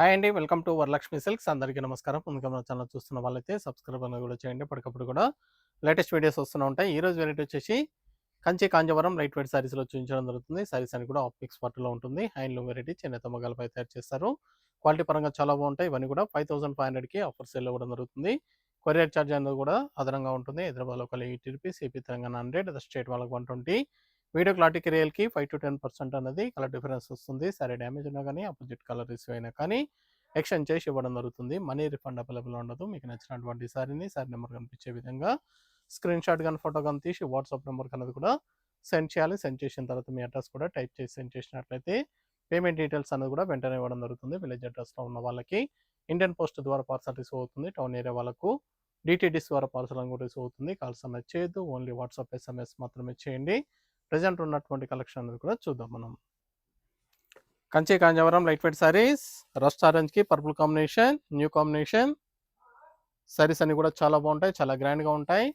Hi అండి. Welcome to Varalakshmi silks. అందరికీ నమస్కారం. ముందుగా మన ఛానల్ చూస్తున్న వాళ్ళైతే సబ్స్క్రైబ్ అనేది కూడా చేయండి. అప్పటికప్పుడు కూడా లేటెస్ట్ వీడియోస్ వస్తూనే ఉంటాయి. ఈ రోజు వెరైటీ వచ్చేసి కంచి కాంజీవరం లైట్ వెయిట్ సారీస్‌లో చూపించడం జరుగుతుంది. సారీస్ అన్ని కూడా ఆఫ్ మిక్స్ పట్టులో ఉంటుంది. హ్యాండ్లూమ్ వెరైటీ చేనేత మగ్గాలపై తయారు చేస్తారు. క్వాలిటీ పరంగా చాలా బాగుంటాయి. ఇవన్నీ కూడా 5500కి ఆఫర్ సేల్‌లో ఇవ్వడం జరుగుతుంది. కొరియర్ చార్జ్ అనేది కూడా అదనంగా ఉంటుంది. హైదరాబాద్‌లో ఒక రూ. 80, ఏపీ తెలంగాణ 100, అదర్ స్టేట్ వాళ్ళకి 120. వీడియో క్లారిటీకి రియల్‌కి 5-10% అనేది కలర్ డిఫరెన్స్ వస్తుంది. సారీ డ్యామేజ్ ఉన్నా గానీ, అపోజిట్ కలర్ రిసీవ్ అయినా కానీ ఎక్స్‌చేంజ్ చేసి ఇవ్వడం జరుగుతుంది. మనీ రిఫండ్ అవైలబుల్ ఉండదు. మీకు నచ్చినటువంటి సారీని సారీ నెంబర్ కనిపించే విధంగా స్క్రీన్‌షాట్ గాని, ఫోటో గాని తీసి వాట్సాప్ నెంబర్‌కి అనేది కూడా సెండ్ చేయాలి. సెండ్ చేసిన తర్వాత మీ అడ్రస్ కూడా టైప్ చేసి సెండ్ చేసినట్లయితే పేమెంట్ డీటెయిల్స్ అనేది కూడా వెంటనే ఇవ్వడం జరుగుతుంది. విలేజ్ అడ్రస్‌లో ఉన్న వాళ్ళకి ఇండియన్ పోస్ట్ ద్వారా పార్సల్ రిసీవ్ అవుతుంది. టౌన్ ఏరియా వాళ్ళకు డీటీడీస్ ద్వారా పార్సల్ అనేది కూడా రిసీవ్ అవుతుంది. కాల్స్ అనేది చేయొద్దు. ఓన్లీ వాట్సాప్, ఎస్ఎంఎస్ మాత్రమే చేయండి. ప్రెజెంట్ ఉన్నటువంటి కలెక్షన్ అనేది కూడా చూద్దాం మనం. Kanchi Kanjeevaram light weight sarees, rust orange కి purple combination, new combination. Sarees అన్ని కూడా చాలా బాగుంటాయి, చాలా గ్రాండ్ గా ఉంటాయి.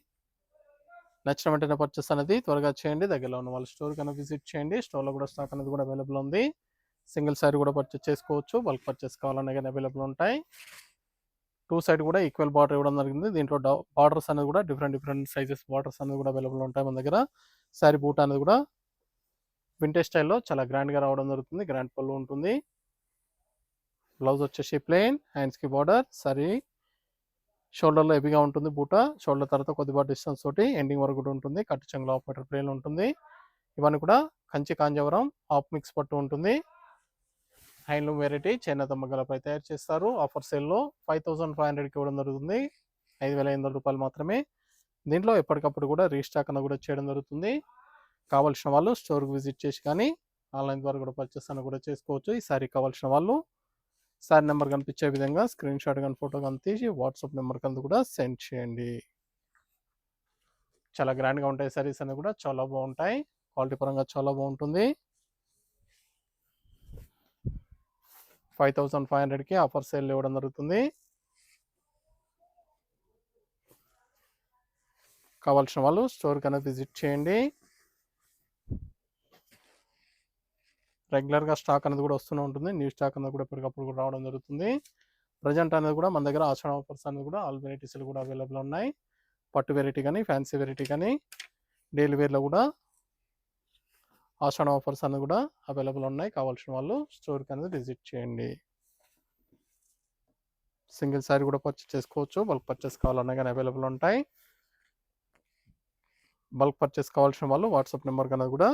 నచ్చిన వెంటనే పర్చేస్ అనేది త్వరగా చేయండి. దగ్గరలో ఉన్న వాళ్ళ స్టోర్ కన్నా విజిట్ చేయండి. స్టోర్ లో కూడా స్టాక్ అనేది కూడా అవైలబుల్ ఉంది. సింగిల్ సారీ కూడా పర్చేస్ చేసుకోవచ్చు. బల్క్ పర్చేస్ కావాలన్నా కానీ అవైలబుల్ ఉంటాయి. టూ సైడ్ కూడా ఈక్వల్ బార్డర్ ఇవ్వడం జరిగింది. దీంట్లో బార్డర్స్ అనేది కూడా డిఫరెంట్ సైజెస్ బార్డర్స్ అనేది కూడా అవైలబుల్ ఉంటాయి మన దగ్గర. సారీ బూట్ అనేది కూడా వింటేజ్ స్టైల్లో చాలా గ్రాండ్ గా రావడం జరుగుతుంది. గ్రాండ్ పళ్ళు ఉంటుంది. బ్లౌజ్ వచ్చేసి ప్లెయిన్, హ్యాండ్స్ కి బార్డర్, సారీ షోల్డర్లో హెవీగా ఉంటుంది బూట. షోల్డర్ తర్వాత కొద్దిపాటి డిస్టెన్స్ తోటి ఎండింగ్ వరకు కూడా ఉంటుంది. కట్టు చెంగులో హాఫ్ మీటర్ ప్లేన్ ఉంటుంది. ఇవన్నీ కూడా కంచి కాంజీవరం హాఫ్ మిక్స్ పట్టు ఉంటుంది. హ్యాండ్లూమ్ వెరైటీ చేనేత మగ్గాలపై తయారు చేస్తారు. ఆఫర్ సేల్లో 5500కి ఇవ్వడం జరుగుతుంది. 5500 మాత్రమే. దీంట్లో ఎప్పటికప్పుడు కూడా రీస్టాక్ అన్న కూడా చేయడం జరుగుతుంది. కావాల్సిన వాళ్ళు స్టోర్కి విజిట్ చేసి కానీ ఆన్లైన్ ద్వారా కూడా పర్చేస్ అన్న కూడా చేసుకోవచ్చు. ఈ సారీ కావాల్సిన వాళ్ళు సారీ నెంబర్ కనిపించే విధంగా స్క్రీన్ షాట్ కానీ ఫోటో కానీ తీసి వాట్సాప్ నెంబర్ కింద కూడా సెండ్ చేయండి. చాలా గ్రాండ్గా ఉంటాయి సారీస్ అన్ని కూడా చాలా బాగుంటాయి. క్వాలిటీ పరంగా చాలా బాగుంటుంది. 5500కి ఆఫర్ సేల్ ఇవ్వడం జరుగుతుంది. కావాల్సిన వాళ్ళు స్టోర్ కన్నా విజిట్ చేయండి. రెగ్యులర్గా స్టాక్ అనేది కూడా వస్తూనే ఉంటుంది. న్యూ స్టాక్ అనేది కూడా ఎప్పటికప్పుడు కూడా రావడం జరుగుతుంది. ప్రజెంట్ అనేది కూడా మన దగ్గర ఆషాఢ ఆఫర్స్ అనేది కూడా ఆల్ వెరైటీస్ కూడా అవైలబుల్ ఉన్నాయి. పట్టు వెరైటీ కానీ, ఫ్యాన్సీ వెరైటీ కానీ, డైలీ వేర్లో కూడా ఆషాఢ ఆఫర్స్ అనేది కూడా అవైలబుల్ ఉన్నాయి. కావాల్సిన వాళ్ళు స్టోర్కి అనేది విజిట్ చేయండి. సింగిల్ సారీ కూడా పర్చేస్ చేసుకోవచ్చు. బల్క్ పర్చేస్ కావాలన్నా కానీ అవైలబుల్ ఉంటాయి. బల్క్ పర్చేస్ కావాల్సిన వాళ్ళు వాట్సాప్ నెంబర్ అనేది కూడా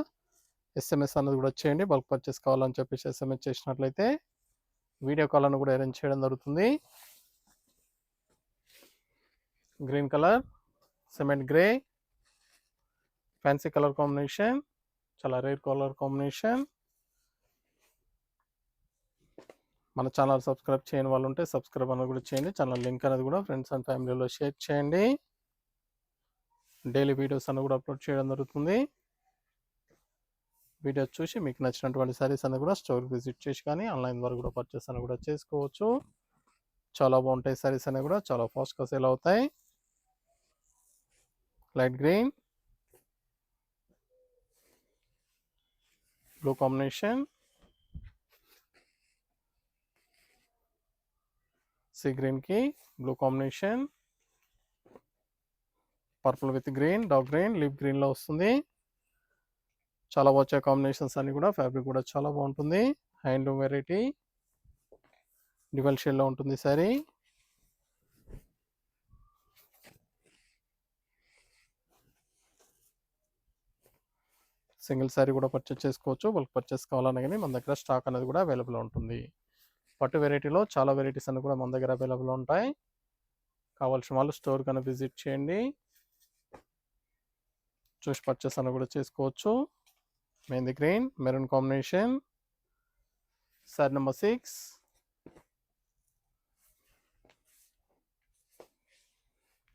ఎస్ఎంఎస్ అనేది కూడా చేయండి. బల్క్ పర్చేస్ కావాలని చెప్పేసి ఎస్ఎంఎస్ చేసినట్లయితే వీడియో కాల్ అని కూడా అరేంజ్ చేయడం జరుగుతుంది. Green colour, cement grey, fancy colour combination, చాలా రేర్ కలర్ కాంబినేషన్. మన ఛానల్ సబ్స్క్రైబ్ చేయని వాళ్ళు ఉంటే సబ్స్క్రైబ్ అనేది కూడా చేయండి. ఛానల్ లింక్ అనేది కూడా ఫ్రెండ్స్ అండ్ ఫ్యామిలీలో షేర్ చేయండి. డైలీ వీడియోస్ అన్ని కూడా అప్లోడ్ చేయడం జరుగుతుంది. వీడియో చూసి మీకు నచ్చినటువంటి సారీస్ అన్ని కూడా స్టోర్ విజిట్ చేసి కానీ ఆన్లైన్ ద్వారా కూడా పర్చేస్ అని కూడా చేసుకోవచ్చు. చాలా బాగుంటాయి సారీస్ అనేవి కూడా చాలా ఫాస్ట్గా సేల్ అవుతాయి. Light green, blue combination, sea green కి blue combination, purple with green, dark green, leaf green లో వస్తుంది. చాలా వచ్చే కాంబినేషన్స్ అన్ని కూడా ఫ్యాబ్రిక్ కూడా చాలా బాగుంటుంది. హ్యాండ్లూమ్ వెరైటీ డ్యువల్ షేడ్ లో ఉంటుంది సారీ. సింగిల్ సారీ కూడా పర్చేస్ చేసుకోవచ్చు. బల్క్ పర్చేస్ కావాలన్నా కానీ మన దగ్గర స్టాక్ అనేది కూడా అవైలబుల్ ఉంటుంది. పట్టు వెరైటీలో చాలా వెరైటీస్ అన్ని కూడా మన దగ్గర అవైలబుల్ ఉంటాయి. కావాల్సిన వాళ్ళు స్టోర్ కన్నా విజిట్ చేయండి. చూసి పర్చేస్ అని కూడా చేసుకోవచ్చు. Mehndi green, maroon combination, saree number 6.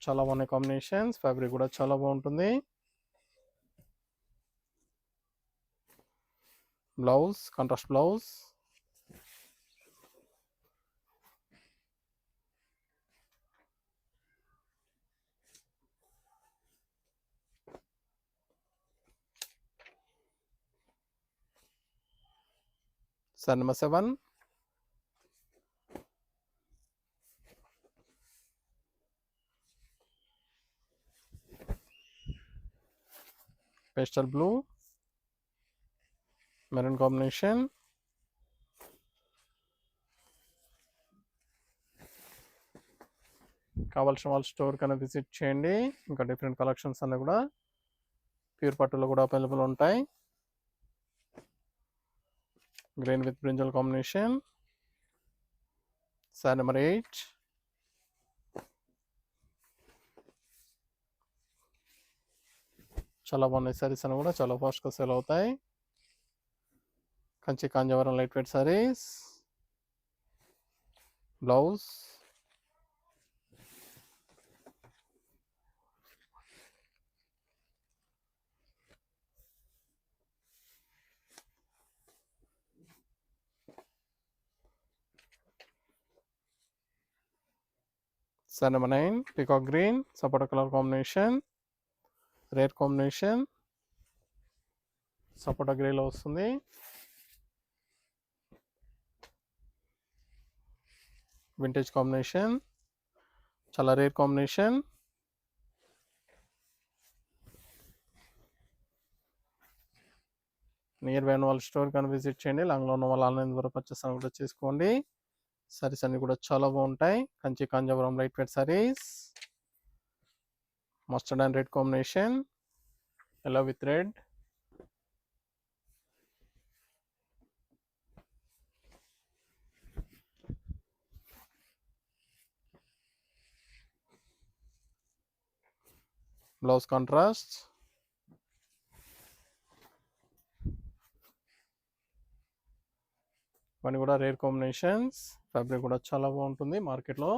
చాలా బాగున్నాయి కాంబినేషన్స్. ఫ్యాబ్రిక్ కూడా చాలా బాగుంటుంది. Blouse contrast blouse, saree number 7. Pastel blue, maroon combination, కావాల్సిన వాళ్ళు స్టోర్ కన్నా విజిట్ చేయండి. ఇంకా డిఫరెంట్ కలెక్షన్స్ అన్నీ కూడా ప్యూర్ పట్టులో కూడా అవైలబుల్ ఉంటాయి. Green with brinjal combination, saree number 8. చాలా బాగున్నాయి సారీస్ అని కూడా చాలా ఫాస్ట్గా సేల్ అవుతాయి. Kanchi Kanjeevaram light weight sarees, blouse, saree number 9 peacock green, సపోటా కలర్ కాంబినేషన్, రేర్ కాంబినేషన్, సపోటా గ్రేలో వస్తుంది. వింటేజ్ కాంబినేషన్, చాలా రేర్ కాంబినేషన్. నియర్ బై ఉన్న వాళ్ళ స్టోర్ కానీ విజిట్ చేయండి. లాంగ్లో ఉన్న వాళ్ళు ఆన్లైన్ ద్వారా పర్చేస్ కూడా చేసుకోండి. సారీస్ అన్ని కూడా చాలా బాగుంటాయి. Kanchi Kanjeevaram light weight saris, mustard and red combination, yellow with red, blouse contrast, ఇవన్నీ కూడా రేర్ కాంబినేషన్స్. ఫ్యాబ్రిక్ కూడా చాలా బాగుంటుంది. మార్కెట్లో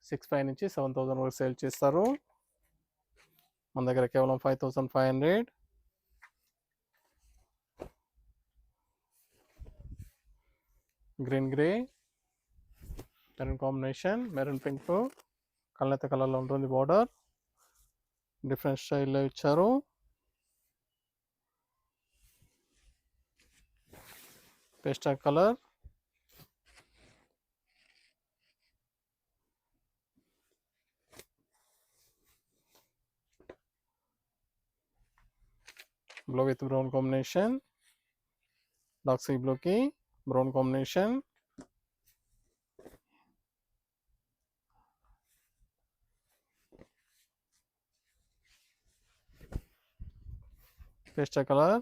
6,500 నుంచి 7,000 వరకు సేల్ చేస్తారు. మన దగ్గర కేవలం 5,500. Green grey, maroon combination, maroon pink, కళ్ళెత్త కలర్లో ఉంటుంది. బార్డర్ డిఫరెంట్ స్టైల్లో ఇచ్చారు. Pastel colour, blue with brown combination, dark sea బ్లూకి బ్రౌన్ కాంబినేషన్, పేస్టల్ కలర్,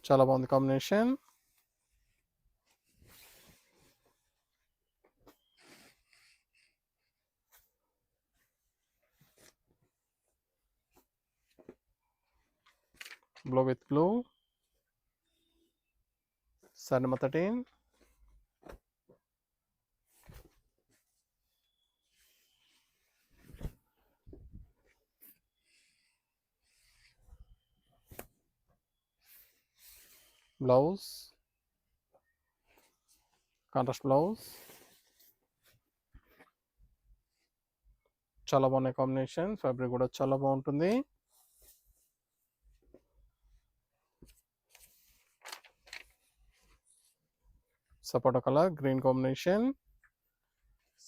చాలా బాగుంది combination. Blue with blue, saree number 13. Blouse contrast blouse, చాలా బాగున్నాయి కాంబినేషన్. ఫ్యాబ్రిక్ కూడా చాలా బాగుంటుంది. సపోటా colour, green combination,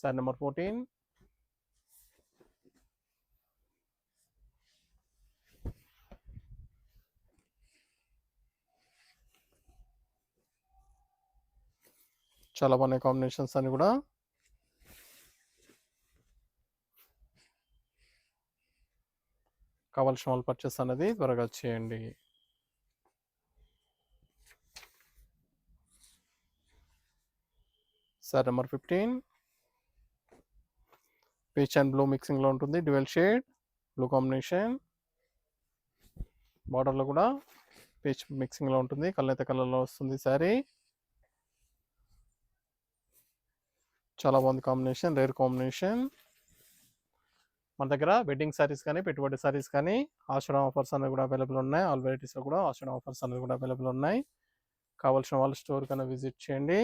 saree number 14. చాలా బాగున్నాయి కాంబినేషన్స్ అని కూడా. కావాల్సిన వాళ్ళు పర్చేస్ అనేది త్వరగా చేయండి. Saree number 15 peach and blue మిక్సింగ్లో ఉంటుంది. డ్యూయల్ షేడ్ బ్లూ కాంబినేషన్, బార్డర్లో కూడా పీచ్ మిక్సింగ్లో ఉంటుంది. కళ్ళైతే కలర్లో వస్తుంది శారీ. చాలా బాగుంది కాంబినేషన్, రేర్ కాంబినేషన్. మన దగ్గర వెడ్డింగ్ సారీస్ కానీ పెట్టుబడి సారీస్ కానీ ఆషాఢం ఆఫర్స్ అనేవి కూడా అవైలబుల్ ఉన్నాయి. ఆల్ వెరైటీస్లో కూడా ఆషాఢం ఆఫర్స్ అనేవి కూడా అవైలబుల్ ఉన్నాయి. కావాల్సిన వాళ్ళు స్టోర్ కన్నా విజిట్ చేయండి,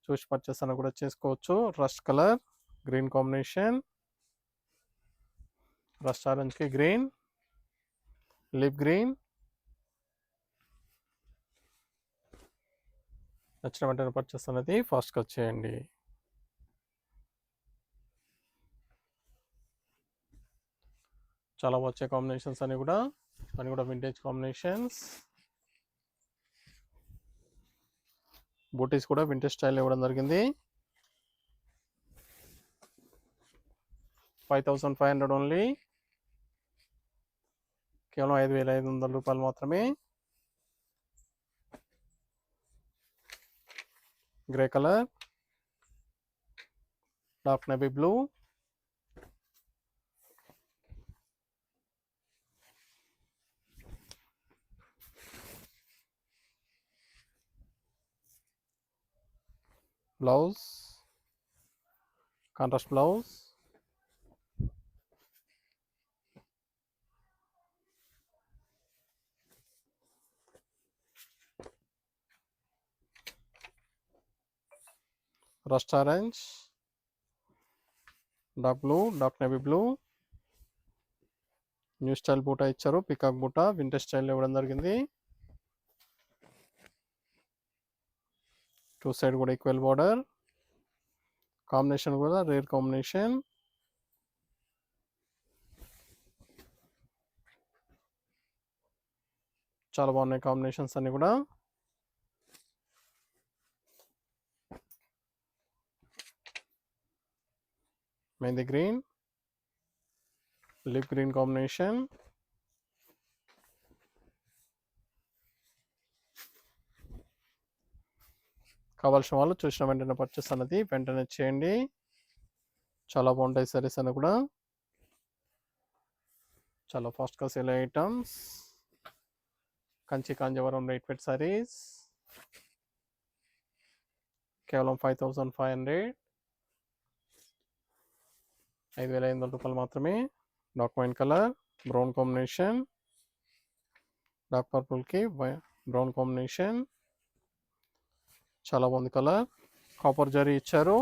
చూసి పర్చేస్ అని కూడా చేసుకోవచ్చు. Rust colour, green combination, rust ఆరెంజ్కి గ్రీన్, లిప్ గ్రీన్. నచ్చిన వెంటనే పర్చేస్ అనేది ఫాస్ట్గా చేయండి. చాలా వచ్చే కాంబినేషన్స్ అన్ని కూడా వింటేజ్ కాంబినేషన్స్. బూటీస్ కూడా వింటేజ్ స్టైల్ ఇవ్వడం జరిగింది. 5500 ఓన్లీ, కేవలం 5500 రూపాయలు మాత్రమే. Grey colour, dark navy blue, blouse contrast blouse, rust orange, dark blue, dark navy blue. New style బూటా ఇచ్చారు, పికాక్ బూటా వింటేజ్ స్టైల్ ఇవ్వడం జరిగింది. టూ సైడ్ కూడా ఈక్వల్ బార్డర్. కాంబినేషన్ కూడా రేర్ కాంబినేషన్. చాలా బాగున్నాయి కాంబినేషన్స్ అన్ని కూడా. Mehndi green, leaf green combination. కావాల్సిన వాళ్ళు చూసిన వెంటనే పర్చేస్ అన్నది వెంటనే చేయండి. చాలా బాగుంటాయి సారీస్ అన్ని కూడా, చాలా ఫాస్ట్గా సేల్ అయ్యే items. Kanchi Kanjeevaram light weight sarees, కేవలం 5500, 5500 రూపాయలు మాత్రమే. Dark wine colour, brown combination, dark పర్పుల్కి బ్రౌన్ కాంబినేషన్. చాలా బాగుంది కలర్. కాపర్ జరీ ఇచ్చారు,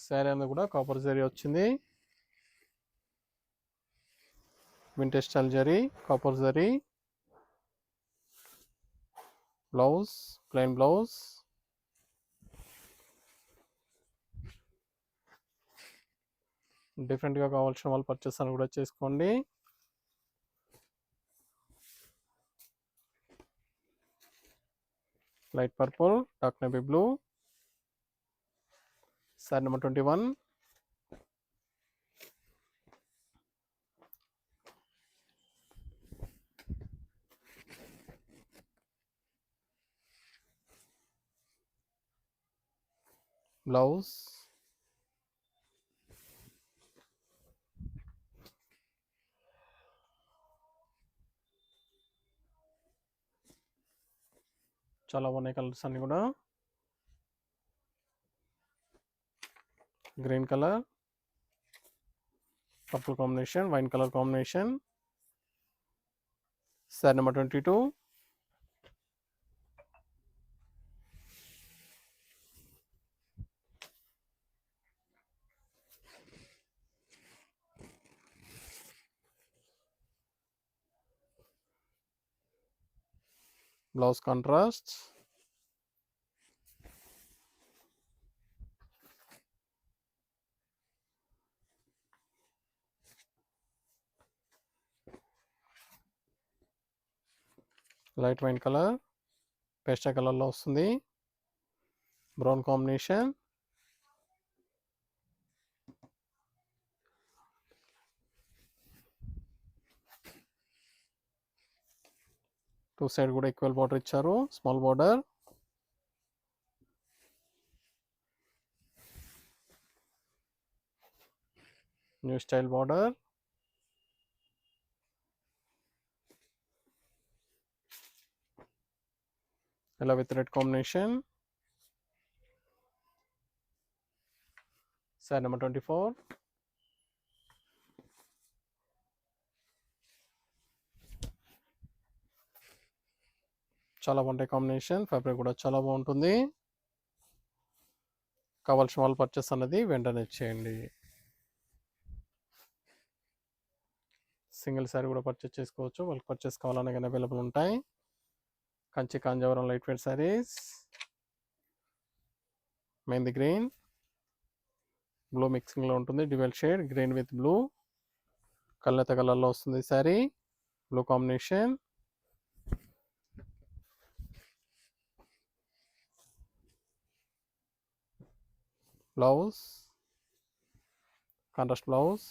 శారీ అంతా కూడా కాపర్ జరీ వచ్చింది. Vintage style zari, copper zari. Blouse plain blouse. డిఫరెంట్గా కావాల్సిన వాళ్ళు పర్చేస్ అని కూడా చేసుకోండి. Light purple, dark navy blue. Saree number 21. Blouse చాలా బాగున్నాయి కలర్స్ అన్ని కూడా. Green colour, purple combination, wine colour combination. Saree number 22. Blouse contrast. Light wine colour, pastel కలర్లో వస్తుంది. Brown combination. టూ సైడ్ కూడా ఈక్వల్ బార్డర్ ఇచ్చారు, small border. New style border. ఇలా with red combination. Saree number 24. చాలా బాగుంటాయి combination, fabric కూడా చాలా బాగుంటుంది. కావాల్సిన వాళ్ళు పర్చేస్ అన్నది వెంటనే చేయండి. సింగిల్ శారీ కూడా పర్చేస్ చేసుకోవచ్చు, వాళ్ళకి పర్చేస్ కావాలనే కానీ అవైలబుల్ ఉంటాయి. Kanchi Kanjeevaram light weight sarees. Mehndi green, blue మిక్సింగ్లో ఉంటుంది, dual shade green with blue. కళ్ళెత కలర్లో వస్తుంది saree, blue combination. Blouse contrast blouse,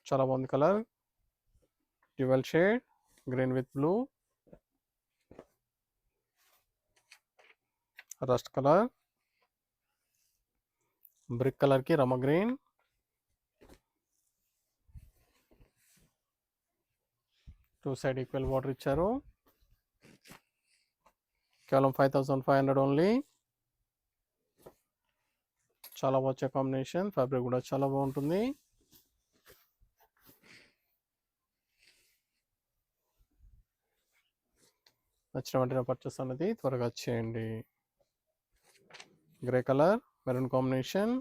చాలా బాగుంది colour. Dual shade green with blue, rust colour, brick కలర్కి రమ green, two side equal border ఇచ్చారు. కేవలం 5500 ఓన్లీ. చాలా వచ్చే కాంబినేషన్, ఫ్యాబ్రిక్ కూడా చాలా బాగుంటుంది. నచ్చిన వెంటనే పర్చేస్ అనేది త్వరగా చేయండి. గ్రే కలర్ మెరూన్ కాంబినేషన్,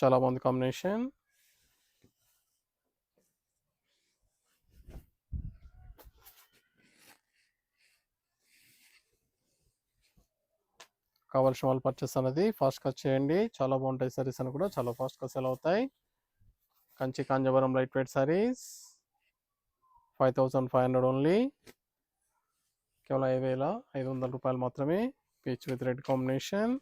చాలా బాగుంది కాంబినేషన్. కావాల్సిన వాళ్ళు పర్చేస్ అనేది ఫాస్ట్గా చేయండి. చాలా బాగుంటాయి సారీస్ అని కూడా చాలా ఫాస్ట్గా సెల్ అవుతాయి. Kanchi Kanjeevaram light weight sarees 5500 only. కేవలం 5500 రూపాయలు మాత్రమే. Peach with red combination,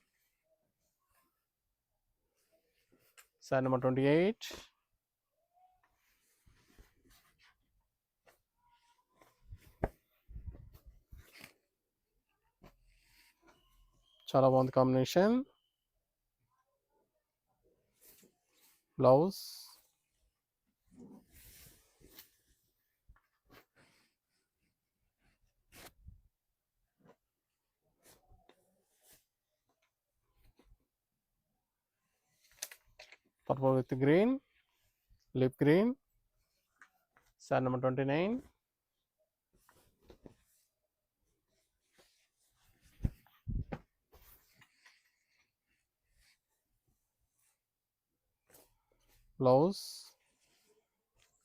saree number 28. చాలా బాగుంది combination. Blouse purple with green, leaf green, saree number 29. Blouse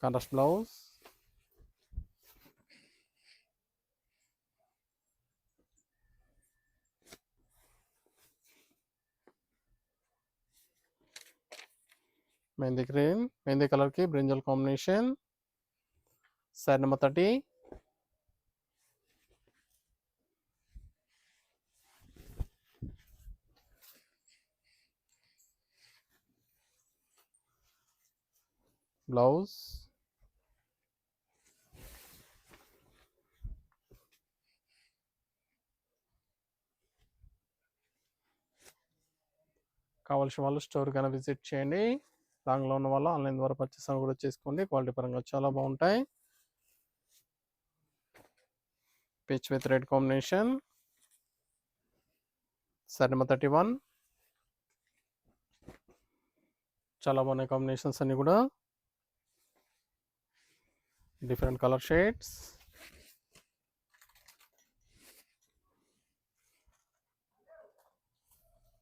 contrast blouse, mehndi green, mehndi కలర్కి brinjal combination, saree number 30. Blouse కావాల్సిన వాళ్ళు స్టోర్ కన్నా విజిట్ చేయండి. లాంగ్లో ఉన్న వాళ్ళు ఆన్లైన్ ద్వారా పర్చేస్ కూడా చేసుకోండి. క్వాలిటీ పరంగా చాలా బాగుంటాయి. Peach with red combination, saree number 31. చాలా బాగున్నాయి కాంబినేషన్స్ అన్ని కూడా, different colour shades.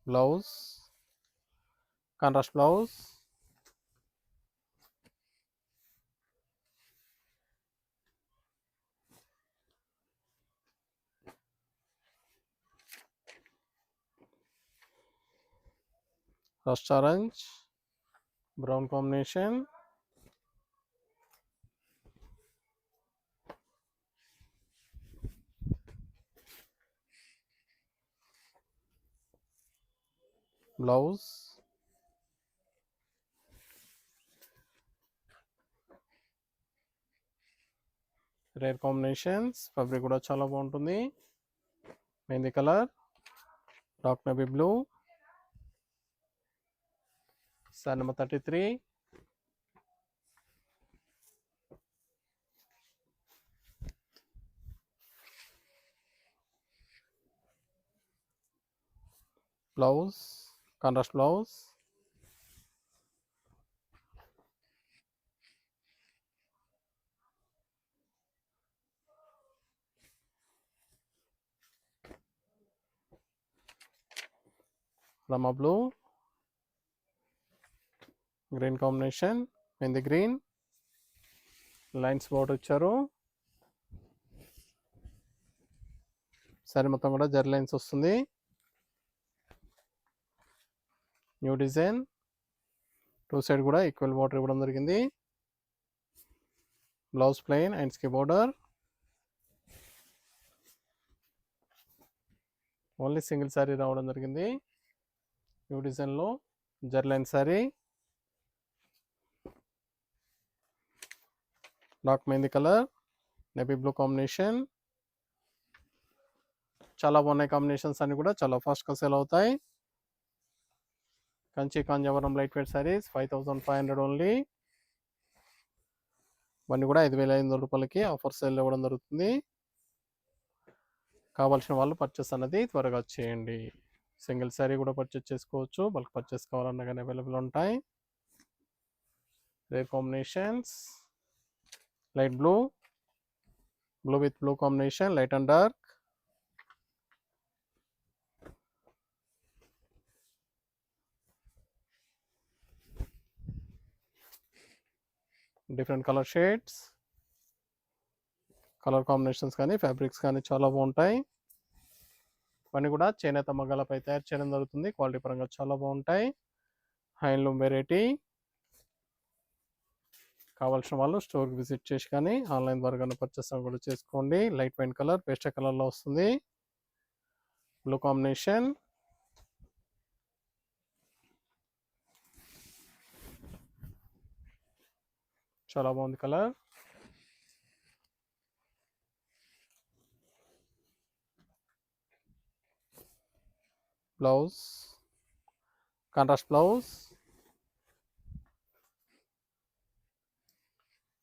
Blouse contrast blouse, rust orange brown combination, blouse rare combinations, fabric కూడా చాలా బాగుంటుంది. Mehndi colour, dark navy blue, saree number 33. Blouse contrast blouse, రమా blue, green combination, mehndi green, lines border ఇచ్చారు. Saree మొత్తం కూడా zari lines వస్తుంది. New design, 2 side కూడా equal border ఇవ్వడం జరిగింది. బ్లౌజ్ ప్లెయిన్ అండ్ స్కి బార్డర్. ఓన్లీ సింగిల్ శారీ రావడం జరిగింది. న్యూ డిజైన్లో zari line saree, dark mehndi colour, navy blue combination. చాలా బాగున్నాయి కాంబినేషన్స్ అన్ని కూడా చాలా ఫాస్ట్గా సేల్ అవుతాయి. Kanchi Kanjeevaram light weight sarees 5500 only. ఇవన్నీ కూడా 5500 రూపాయలకి ఆఫర్ సేల్ ఇవ్వడం జరుగుతుంది. కావాల్సిన వాళ్ళు పర్చేస్ అన్నది త్వరగా చేయండి. సింగిల్ శారీ కూడా పర్చేస్ చేసుకోవచ్చు, బల్క్ పర్చేస్ కావాలన్నా కానీ అవైలబుల్ ఉంటాయి. Rare combinations, light blue, blue with blue combination, light and dark. Different colour shades, colour combinations కానీ ఫ్యాబ్రిక్స్ కానీ చాలా బాగుంటాయి. ఇవన్నీ కూడా చేనేత మగ్గాలపై తయారు చేయడం జరుగుతుంది. క్వాలిటీ పరంగా చాలా బాగుంటాయి. Handloom variety. కావాల్సిన వాళ్ళు స్టోర్కి విజిట్ చేసి కానీ ఆన్లైన్ ద్వారా కానీ పర్చేస్ కూడా చేసుకోండి. లైట్ వైన్ కలర్ పేస్టల్ కలర్లో వస్తుంది. బ్లూ కాంబినేషన్, చాలా బాగుంది కలర్. Blouse contrast blouse.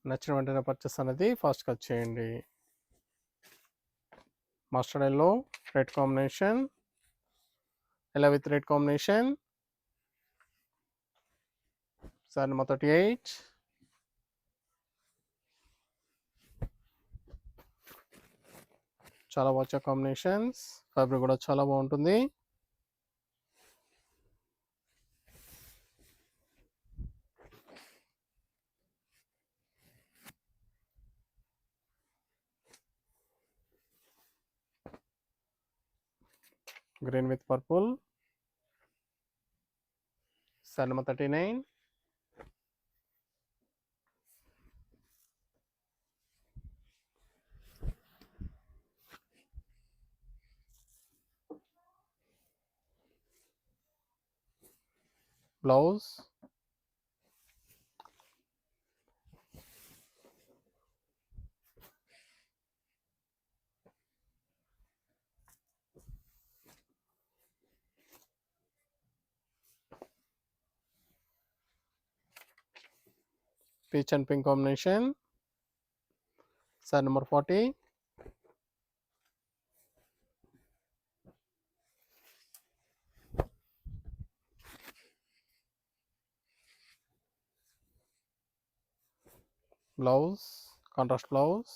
నచ్చిన వెంటనే పర్చేస్ అనేది ఫాస్ట్గా చేయండి. Mustard yellow red combination, yellow with red combination. Saree number 38. చాలా వచ్చే కాంబినేషన్స్, ఫ్యాబ్రిక్ కూడా చాలా బాగుంటుంది. Green with purple. Sari number 39. Blouse peach and pink combination. Saree number 40. Blouse contrast blouse.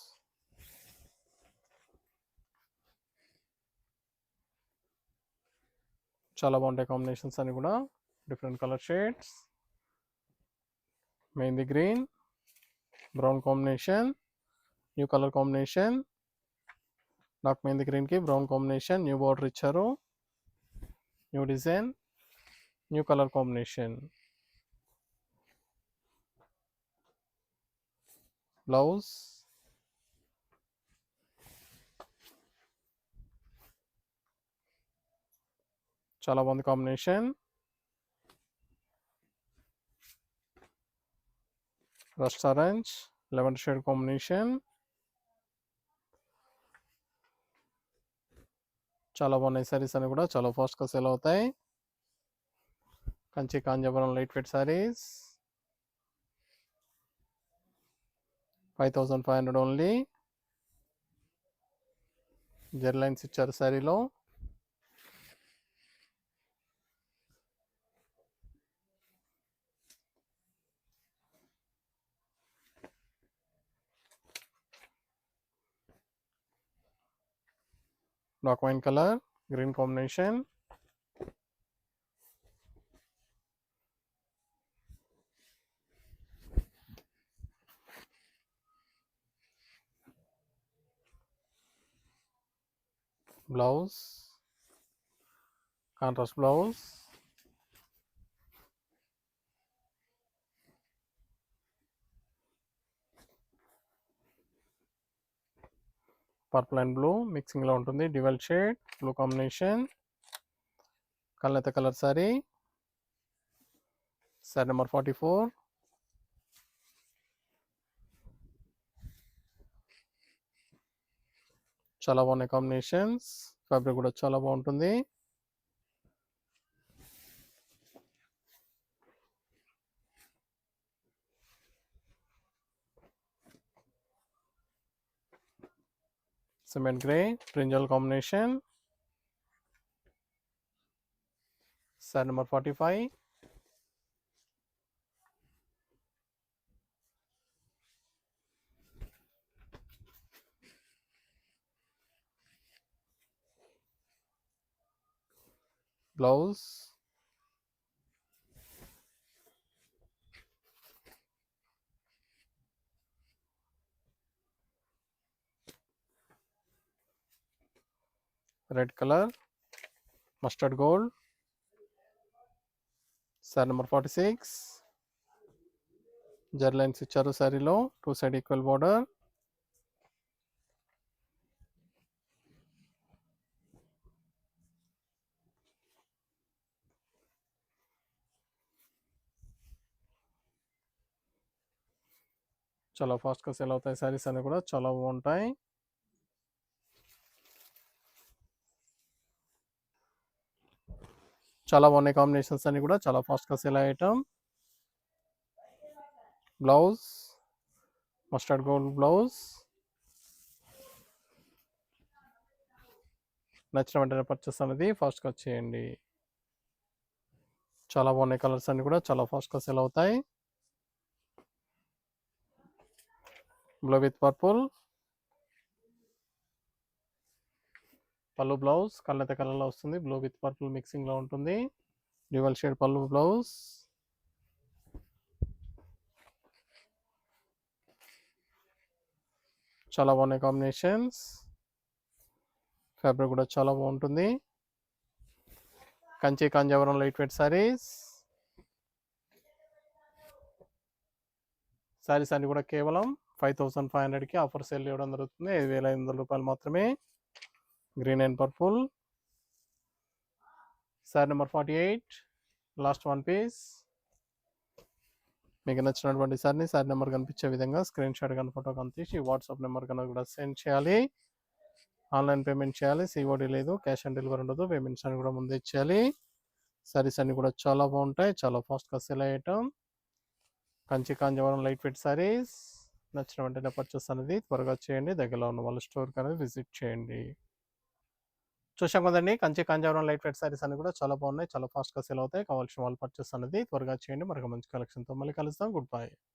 చాలా బాగుంటాయి కాంబినేషన్స్ అన్ని కూడా. Different colour shades, mehndi green, brown combination, new colour combination. నాకు మెహందీ గ్రీన్కి బ్రౌన్ కాంబినేషన్, న్యూ బార్డర్ ఇచ్చారు. New design, new colour combination. Blouse చాలా బాగుంది combination. Rust orange, lavender shade combination. చాలా బాగున్నాయి సారీస్ అని కూడా చాలా ఫాస్ట్గా సేల్ అవుతాయి. Kanchi Kanjeevaram light weight sarees 5500 only. Zari lines ఇచ్చారు శారీలో. Dark wine colour, green combination. Blouse contrast blouse. Purple and blue మిక్సింగ్లో ఉంటుంది. డ్యువల్ షేడ్ బ్లూ కాంబినేషన్, కల్నేత కలర్ శారీ. Saree number 44. చాలా బాగున్నాయి కాంబినేషన్స్. ఫ్యాబ్రిక్ కూడా చాలా బాగుంటుంది. Cement grey brinjal combination. Saree number 45. Blouse red colour, mustard gold. Saree number 46. జర్ lines ఇచ్చారు శారీలో, 2 సైడ్ ఈక్వల్ బార్డర్. చాలా ఫాస్ట్గా సేల్ అవుతాయి శారీస్ అన్ని కూడా, చాలా బాగుంటాయి. చాలా బాగున్నాయి కాంబినేషన్స్ అన్ని కూడా, చాలా ఫాస్ట్గా సేల్ అయ్యే item. Blouse mustard gold blouse. నచ్చిన వెంటనే పర్చేస్ అనేది ఫాస్ట్గా వచ్చేయండి. చాలా బాగున్నాయి కలర్స్ అన్ని కూడా, చాలా ఫాస్ట్గా సేల్ అవుతాయి. Blue with purple pallu blouse కళ్ళైతే కలర్లో వస్తుంది. బ్లూ విత్ పర్పుల్ మిక్సింగ్లో ఉంటుంది. Dual shade pallu blouse. చాలా బాగున్నాయి కాంబినేషన్స్. ఫ్యాబ్రిక్ కూడా చాలా బాగుంటుంది. Kanchi Kanjeevaram light weight sarees. Sarees అన్ని కూడా కేవలం 5500కి ఆఫర్ సేల్ ఇవ్వడం జరుగుతుంది. 5500 రూపాయలు మాత్రమే. Green and purple. Sari number 48. Last one piece. మీకు నచ్చినటువంటి సారీ నెంబర్ కనిపించే విధంగా స్క్రీన్ షాట్ కానీ ఫోటో కానీ తీసి వాట్సాప్ నెంబర్ కన్నా కూడా సెండ్ చేయాలి. ఆన్లైన్ పేమెంట్ చేయాలి. సిఓడి లేదు, క్యాష్ ఆన్ డెలివరీ ఉండదు. పేమెంట్స్ అని కూడా ముందే ఇచ్చేయాలి. సారీస్ అన్ని కూడా చాలా బాగుంటాయి, చాలా ఫాస్ట్గా సేల్ అయ్యేటం. Kanchi Kanjeevaram light weight sarees. నచ్చిన వెంటనే పర్చేస్ అనేది త్వరగా చేయండి. దగ్గరలో ఉన్న వాళ్ళ స్టోర్కి అనేది విజిట్ చేయండి. చూసాం కదండి, కంచి కాంజీవరం లైట్ వెయిట్ సారీస్ అన్ని కూడా చాలా బాగున్నాయి, చాలా ఫాస్ట్గా సేల్ అవుతాయి. కావాల్సిన వాళ్ళు పర్చేస్ అనేది త్వరగా చేయండి. మరొక మంచి కలెక్షన్తో మళ్ళీ కలుస్తాం. Good bye.